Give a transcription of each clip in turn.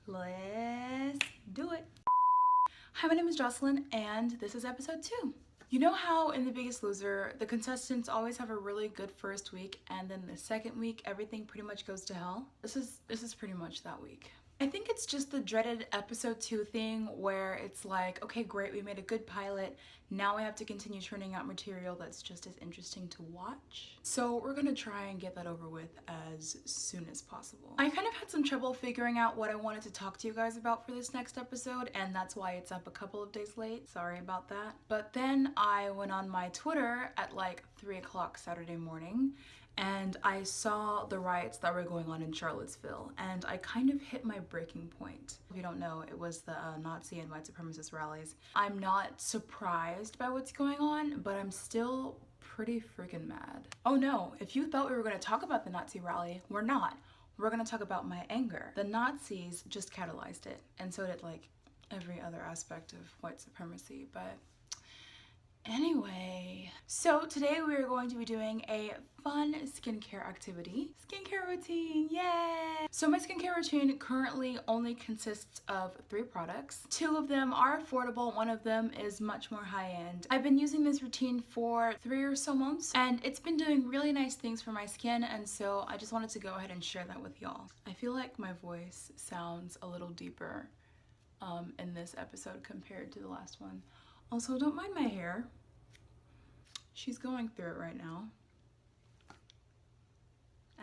Let's do it. Hi, my name is Jocelyn and this is episode 2. You know how in The Biggest Loser, the contestants always have a really good first week and then the second week everything pretty much goes to hell? This is pretty much that week. I think it's just the dreaded episode 2 thing where it's like, okay, great, we made a good pilot. Now we have to continue churning out material that's just as interesting to watch. So we're gonna try and get that over with as soon as possible. I kind of had some trouble figuring out what I wanted to talk to you guys about for this next episode, and that's why it's up a couple of days late. Sorry about that. But then I went on my Twitter at like 3 o'clock Saturday morning and I saw the riots that were going on in Charlottesville, and I kind of hit my breaking point. If you don't know, it was the Nazi and white supremacist rallies. I'm not surprised by what's going on, but I'm still pretty freaking mad. Oh no, if you thought we were going to talk about the Nazi rally, we're not. We're going to talk about my anger. The Nazis just catalyzed it, and so did like every other aspect of white supremacy, but anyway, so today we are going to be doing a fun skincare activity. Skincare routine, yay! So my skincare routine currently only consists of 3 products. 2 of them are affordable, 1 of them is much more high-end. I've been using this routine for 3 or so months and it's been doing really nice things for my skin, and so I just wanted to go ahead and share that with y'all. I feel like my voice sounds a little deeper in this episode compared to the last one. Also, don't mind my hair. She's going through it right now,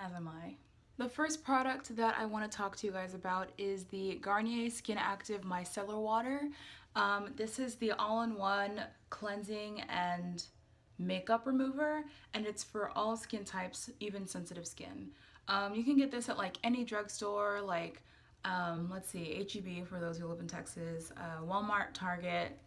as am I. The first product that I want to talk to you guys about is the Garnier Skin Active Micellar Water. This is the all-in-one cleansing and makeup remover, and it's for all skin types, even sensitive skin. You can get this at like any drugstore, like let's see, H-E-B for those who live in Texas, Walmart, Target,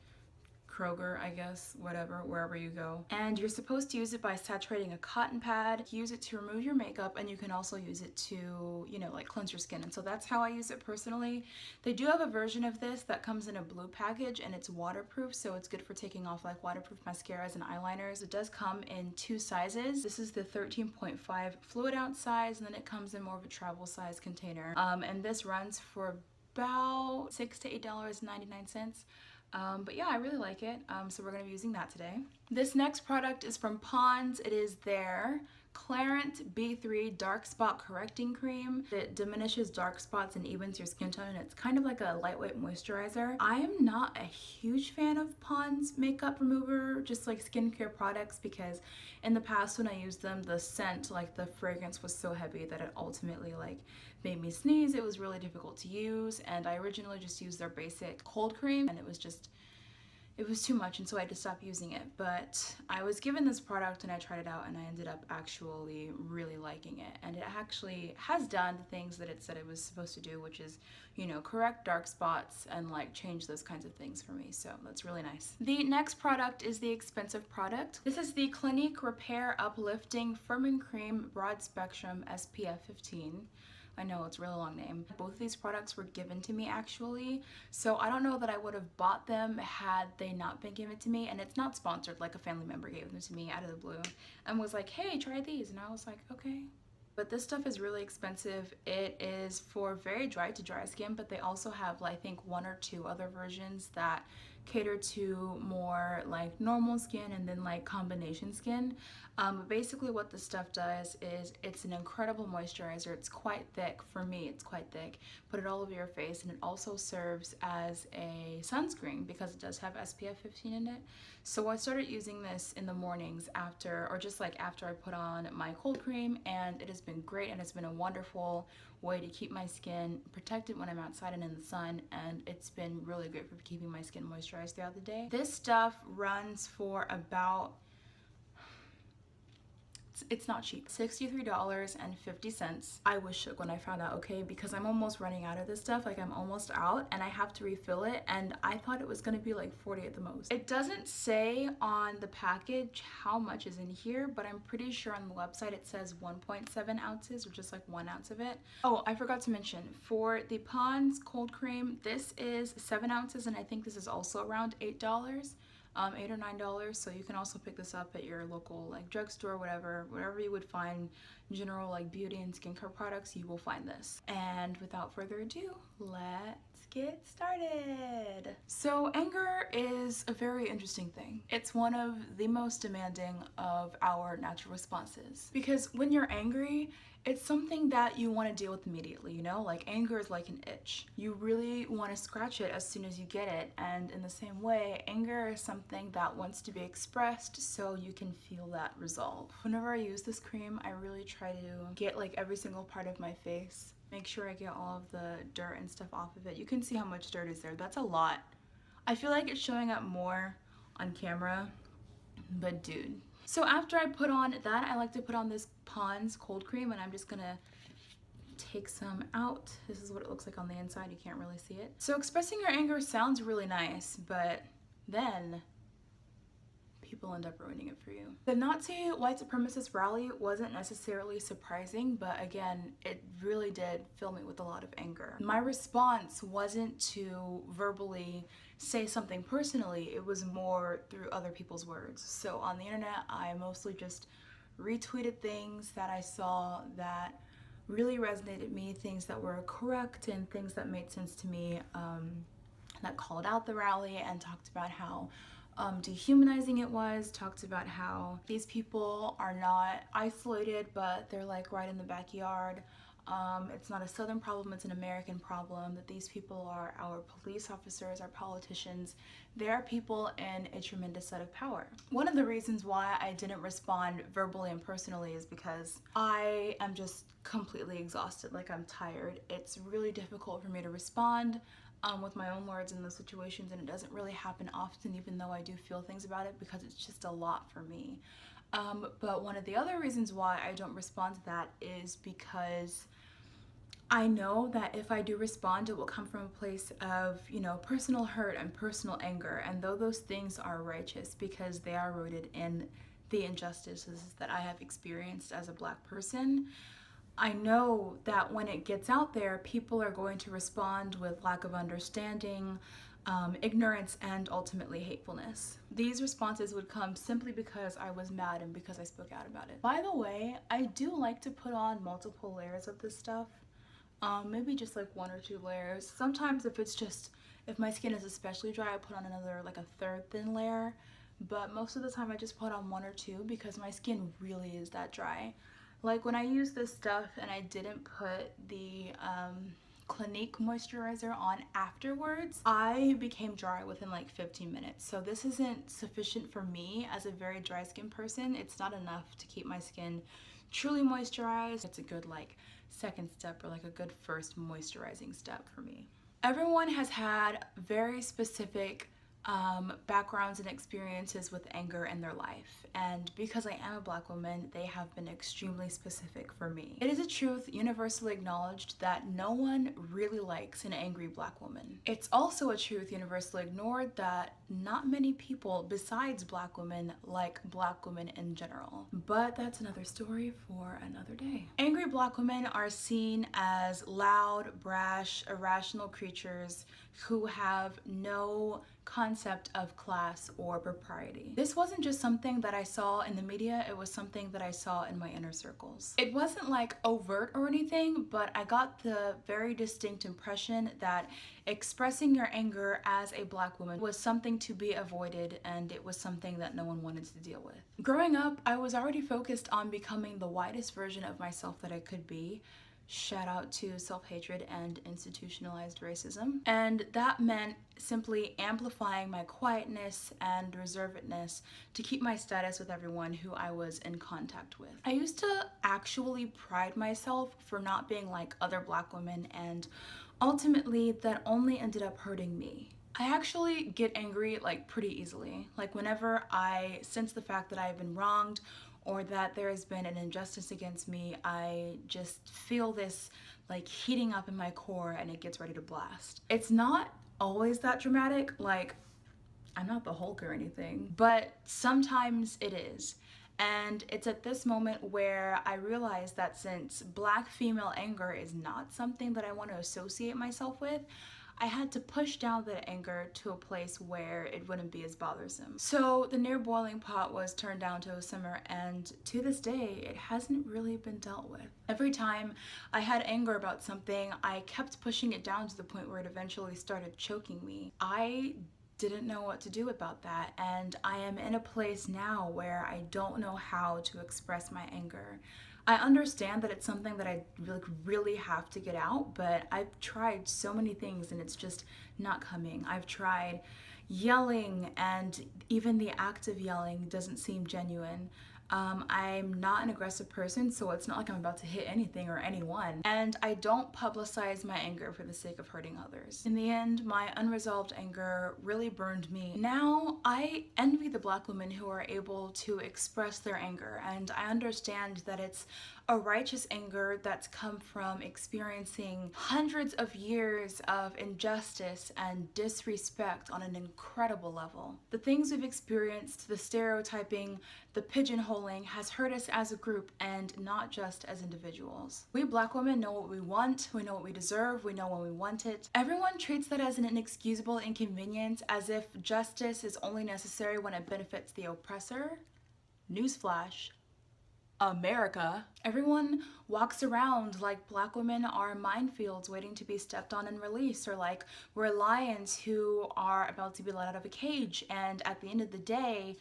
Kroger, I guess, whatever, wherever you go. And you're supposed to use it by saturating a cotton pad. Use it to remove your makeup, and you can also use it to, you know, like cleanse your skin. And so that's how I use it personally. They do have a version of this that comes in a blue package and it's waterproof, so it's good for taking off like waterproof mascaras and eyeliners. It does come in 2 sizes. This is the 13.5 fluid ounce size, and then it comes in more of a travel size container. And this runs for about $6 to $8.99. But yeah, I really like it, so we're going to be using that today. This next product is from Pond's. It is their Clarant B3 Dark Spot Correcting Cream. It diminishes dark spots and evens your skin tone, and it's kind of like a lightweight moisturizer. I am not a huge fan of Pond's makeup remover, just like skincare products, because in the past when I used them, the scent, like the fragrance was so heavy that it ultimately like made me sneeze. It was really difficult to use, and I originally just used their basic cold cream, and it was too much, and so I had to stop using it. But I was given this product and I tried it out, and I ended up actually really liking it, and it actually has done the things that it said it was supposed to do, which is, you know, correct dark spots and like change those kinds of things for me, so that's really nice. The next product is the expensive product. This is the Clinique Repair Uplifting Firming Cream Broad Spectrum SPF 15. I know, it's a really long name. Both of these products were given to me actually, so I don't know that I would have bought them had they not been given to me, and it's not sponsored, like a family member gave them to me out of the blue and was like, hey, try these, and I was like, okay. But this stuff is really expensive. It is for very dry to dry skin, but they also have, I think, 1 or 2 other versions that cater to more like normal skin and then like combination skin. But basically what this stuff does is it's an incredible moisturizer. It's quite thick. For me, it's quite thick. Put it all over your face, and it also serves as a sunscreen because it does have SPF 15 in it. So I started using this in the mornings after, or just like after I put on my cold cream, and it has been great, and it's been a wonderful way to keep my skin protected when I'm outside and in the sun, and it's been really great for keeping my skin moisturized throughout the day. This stuff runs for about, it's not cheap, $63.50. I was shook when I found out, okay, because I'm almost running out of this stuff, like I'm almost out, and I have to refill it, and I thought it was gonna be like 40 at the most. It doesn't say on the package how much is in here, but I'm pretty sure on the website it says 1.7 ounces, or just like 1 ounce of it. Oh, I forgot to mention, for the Pond's cold cream, this is 7 ounces, and I think this is also around $8. $8 or $9. So you can also pick this up at your local like drugstore, whatever you would find general like beauty and skincare products, you will find this. And without further ado, let's get started. So anger is a very interesting thing. It's one of the most demanding of our natural responses, because when you're angry, it's something that you want to deal with immediately, you know? Like anger is like an itch. You really want to scratch it as soon as you get it. And in the same way, anger is something that wants to be expressed so you can feel that resolve. Whenever I use this cream, I really try to get like every single part of my face. Make sure I get all of the dirt and stuff off of it. You can see how much dirt is there. That's a lot. I feel like it's showing up more on camera, but dude. So after I put on that, I like to put on this Pond's cold cream, and I'm just gonna take some out. This is what it looks like on the inside. You can't really see it. So expressing your anger sounds really nice, but then people end up ruining it for you. The Nazi white supremacist rally wasn't necessarily surprising, but again, it really did fill me with a lot of anger. My response wasn't to verbally say something personally, it was more through other people's words. So on the internet, I mostly just retweeted things that I saw that really resonated with me, things that were correct and things that made sense to me, that called out the rally and talked about how dehumanizing it was, talked about how these people are not isolated, but they're like right in the backyard. It's not a Southern problem, it's an American problem, that these people are our police officers, our politicians. They are people in a tremendous set of power. One of the reasons why I didn't respond verbally and personally is because I am just completely exhausted, like I'm tired. It's really difficult for me to respond with my own words in those situations, and it doesn't really happen often, even though I do feel things about it, because it's just a lot for me. But one of the other reasons why I don't respond to that is because I know that if I do respond, it will come from a place of, you know, personal hurt and personal anger. And though those things are righteous because they are rooted in the injustices that I have experienced as a Black person, I know that when it gets out there, people are going to respond with lack of understanding, ignorance, and ultimately hatefulness. These responses would come simply because I was mad and because I spoke out about it. By the way, I do like to put on multiple layers of this stuff. Maybe just like 1 or 2 layers. Sometimes if my skin is especially dry, I put on another, like a third thin layer. But most of the time I just put on 1 or 2 because my skin really is that dry. Like when I use this stuff and I didn't put the Clinique moisturizer on afterwards, I became dry within like 15 minutes. So this isn't sufficient for me as a very dry skin person. It's not enough to keep my skin truly moisturized. It's a good like second step, or like a good first moisturizing step for me. Everyone has had very specific backgrounds and experiences with anger in their life, and because I am a Black woman, they have been extremely specific for me. It is a truth universally acknowledged that no one really likes an angry Black woman. It's also a truth universally ignored that not many people besides Black women like Black women in general. But that's another story for another day. Angry Black women are seen as loud, brash, irrational creatures who have no concept of class or propriety. This wasn't just something that I saw in the media, it was something that I saw in my inner circles. It wasn't like overt or anything, but I got the very distinct impression that expressing your anger as a Black woman was something to be avoided, and it was something that no one wanted to deal with. Growing up, I was already focused on becoming the widest version of myself that I could be. Shout out to self-hatred and institutionalized racism. And that meant simply amplifying my quietness and reservedness to keep my status with everyone who I was in contact with. I used to actually pride myself for not being like other Black women, and ultimately that only ended up hurting me. I actually get angry like pretty easily. Like whenever I sense the fact that I've been wronged or that there has been an injustice against me, I just feel this like heating up in my core and it gets ready to blast. It's not always that dramatic, like I'm not the Hulk or anything, but sometimes it is. And it's at this moment where I realize that since Black female anger is not something that I want to associate myself with, I had to push down that anger to a place where it wouldn't be as bothersome. So the near boiling pot was turned down to a simmer, and to this day, it hasn't really been dealt with. Every time I had anger about something, I kept pushing it down to the point where it eventually started choking me. I didn't know what to do about that, and I am in a place now where I don't know how to express my anger. I understand that it's something that I really have to get out, but I've tried so many things and it's just not coming. I've tried yelling, and even the act of yelling doesn't seem genuine. I'm not an aggressive person, so it's not like I'm about to hit anything or anyone. And I don't publicize my anger for the sake of hurting others. In the end, my unresolved anger really burned me. Now, I envy the Black women who are able to express their anger, and I understand that it's a righteous anger that's come from experiencing hundreds of years of injustice and disrespect on an incredible level. The things we've experienced, the stereotyping, the pigeonholing has hurt us as a group and not just as individuals. We Black women know what we want, we know what we deserve, we know when we want it. Everyone treats that as an inexcusable inconvenience, as if justice is only necessary when it benefits the oppressor. Newsflash. America. Everyone walks around like Black women are minefields waiting to be stepped on and released, or like we're lions who are about to be let out of a cage, and at the end of the day,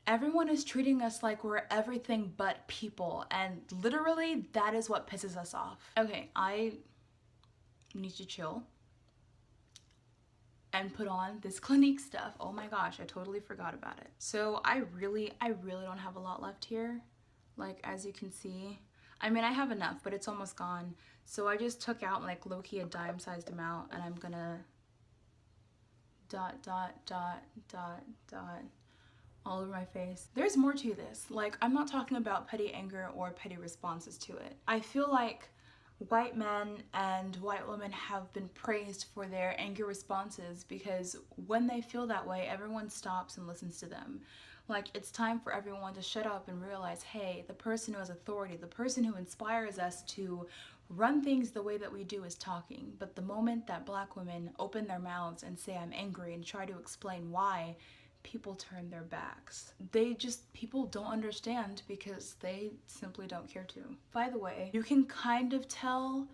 everyone is treating us like we're everything but people, and literally that is what pisses us off. Okay, I need to chill and put on this Clinique stuff. Oh my gosh, I totally forgot about it. So I really don't have a lot left here. Like, as you can see, I mean, I have enough, but it's almost gone. So I just took out like low-key a dime-sized amount, and I'm gonna dot, dot, dot, dot, dot all over my face. There's more to this. Like, I'm not talking about petty anger or petty responses to it. I feel like white men and white women have been praised for their anger responses because when they feel that way, everyone stops and listens to them. Like, it's time for everyone to shut up and realize, hey, the person who has authority, the person who inspires us to run things the way that we do is talking. But the moment that Black women open their mouths and say I'm angry and try to explain why, people turn their backs. People don't understand because they simply don't care to. By the way, you can kind of tell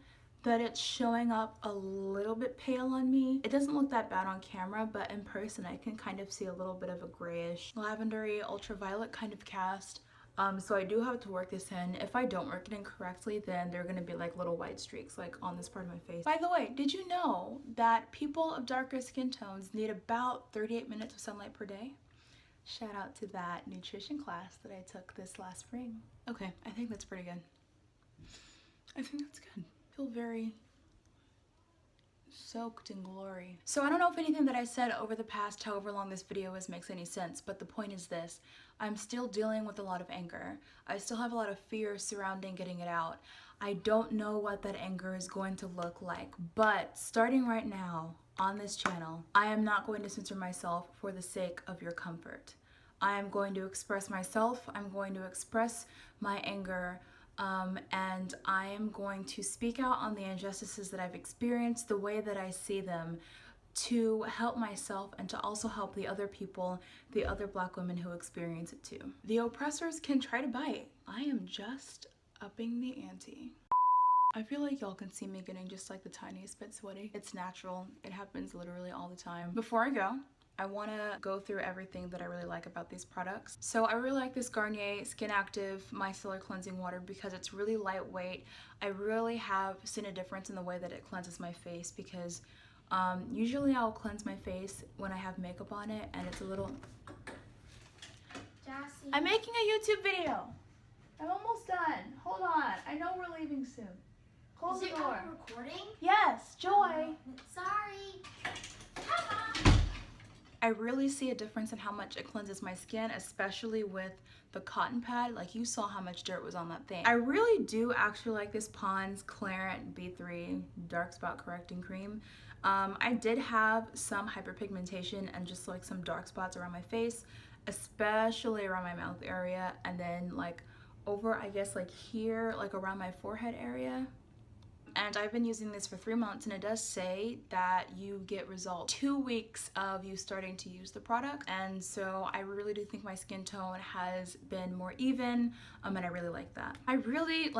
that it's showing up a little bit pale on me. It doesn't look that bad on camera, but in person I can kind of see a little bit of a grayish, lavendery, ultraviolet kind of cast. So I do have to work this in. If I don't work it in correctly, then there are gonna be like little white streaks like on this part of my face. By the way, did you know that people of darker skin tones need about 38 minutes of sunlight per day? Shout out to that nutrition class that I took this last spring. Okay, I think that's pretty good. I think that's good. I feel very soaked in glory. So I don't know if anything that I said over the past however long this video is makes any sense, but the point is this: I'm still dealing with a lot of anger. I still have a lot of fear surrounding getting it out. I don't know what that anger is going to look like, but starting right now on this channel, I am not going to censor myself for the sake of your comfort. I am going to express myself, I'm going to express my anger, and I am going to speak out on the injustices that I've experienced, the way that I see them, to help myself and to also help the other people, the other Black women who experience it too. The oppressors can try to bite. I am just upping the ante. I feel like y'all can see me getting just like the tiniest bit sweaty. It's natural. It happens literally all the time. Before I go, I want to go through everything that I really like about these products. So I really like this Garnier Skin Active Micellar Cleansing Water because it's really lightweight. I really have seen a difference in the way that it cleanses my face because usually I'll cleanse my face when I have makeup on it and it's a little... Jassy. I'm making a YouTube video. I'm almost done. Hold on. I know we're leaving soon. Close the door. Is it recording? Yes, Joy. Sorry. I really see a difference in how much it cleanses my skin, especially with the cotton pad. Like, you saw how much dirt was on that thing. I really do actually like this Pond's Clarent B3 Dark Spot Correcting Cream. I did have some hyperpigmentation and just like some dark spots around my face, especially around my mouth area, and then like over, I guess, like here, like around my forehead area. And I've been using this for 3 months, and it does say that you get results 2 weeks of you starting to use the product. And so I really do think my skin tone has been more even, and I really like that. I really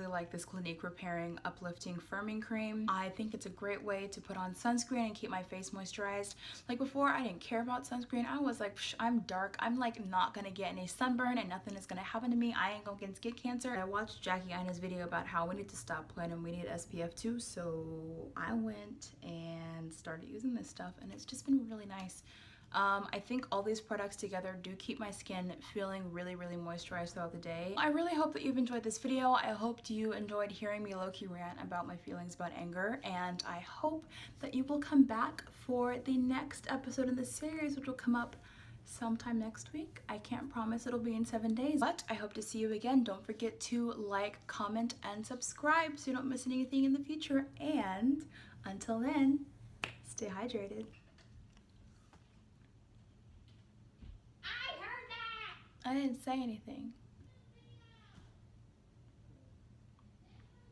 like this Clinique Repairing Uplifting Firming Cream. I think it's a great way to put on sunscreen and keep my face moisturized. Like before, I didn't care about sunscreen. I was like, I'm dark. I'm like not gonna get any sunburn and nothing is gonna happen to me. I ain't gonna get skin cancer. I watched Jackie Aina's video about how we need to stop playing and we need SPF too. So I went and started using this stuff, and it's just been really nice. I think all these products together do keep my skin feeling really moisturized throughout the day. I really hope that you've enjoyed this video. I hoped you enjoyed hearing me low-key rant about my feelings about anger, and I hope that you will come back for the next episode in this series, which will come up sometime next week. I can't promise it'll be in 7 days, but I hope to see you again. Don't forget to like, comment, and subscribe so you don't miss anything in the future. And until then, stay hydrated. I didn't say anything.